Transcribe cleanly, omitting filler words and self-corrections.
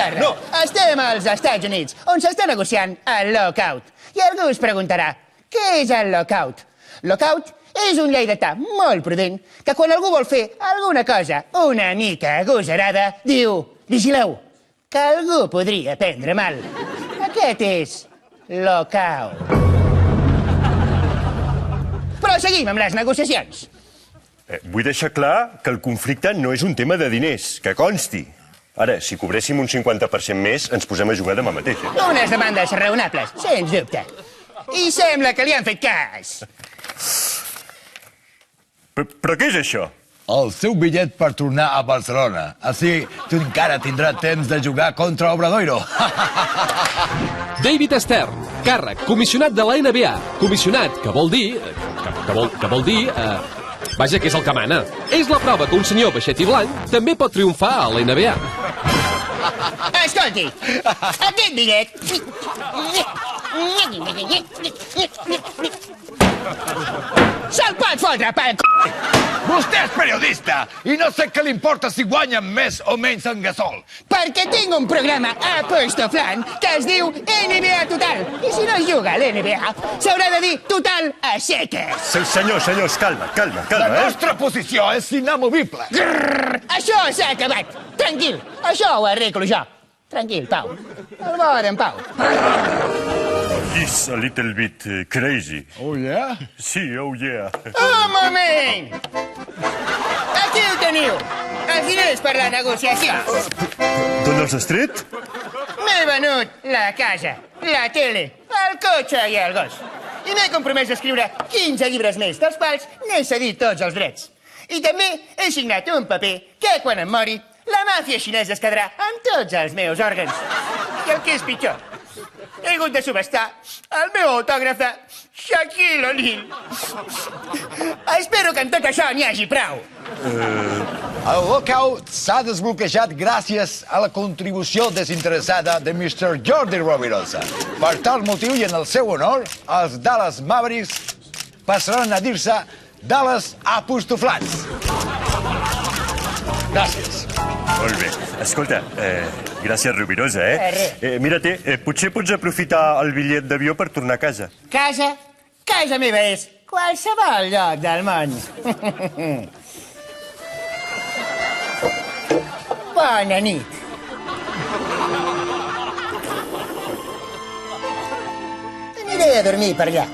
tarda. No. Estem als Estats Units, on s'està negociant el lockout. I algú es preguntarà, què és el lockout? Lockout és un lleidatà molt prudent que quan algú vol fer alguna cosa una mica agosarada, diu, vigileu, que algú podria prendre mal. Aquest és lockout. Però seguim amb les negociacions. Vull deixar clar que el conflicte no és un tema de diners, que consti. Ara, si cobréssim un 50% més, ens posem a jugar demà mateix. Unes demandes raonables, sens dubte. I sembla que li han fet cas. Però què és això? El seu bitllet per tornar a Barcelona. Així tu encara tindràs temps de jugar contra Obradoiro. David Stern, càrrec, comissionat de la NBA. Comissionat, que vol dir... Vaja, que és el que mana. És la prova que un senyor baixet i blanc també pot triomfar a la NBA. Escolti, aquest bitllet... Se'l pot fotre pel c***! Vostè és periodista i no sé què li importa si guanya més o menys en Gasol. Perquè tinc un programa apostoflant que es diu NBA Total. I si no es juga a l'NBA, s'haurà de dir Total a seques. Senyors, calma, La nostra posició és inamovible. Això s'ha acabat. Tranquil, això ho arreglo jo. Tranquil, Pau. El bon en Pau. He's a little bit crazy. Oh, yeah? Sí, oh yeah. Un moment! Aquí ho teniu. Els diners per la negociació. D'on els has tret? M'he venut la casa, la tele, el cotxe i el gos. I m'he compromès a escriure 15 llibres més, dels quals n'he cedit tots els drets. I també he signat un paper que, quan em mori, la màfia xinesa es quedarà amb tots els meus òrgans. I el que és pitjor, he hagut de subestar el meu autògraf de Shaquille O'Neal. Espero que en tot això n'hi hagi prou. El lockout s'ha desbloquejat gràcies a la contribució desinteressada de Mr. Jordi Rovirosa. Per tal motiu i en el seu honor, els Dallas Mavericks passaran a dir-se Dallas Apostoflats. Gràcies. Molt bé. Escolta, gràcies, Rovirosa, Mira-te, potser pots aprofitar el bitllet d'avió per tornar a casa. Casa? Casa meva és qualsevol lloc del món. Bona nit. Aniré a dormir per allà.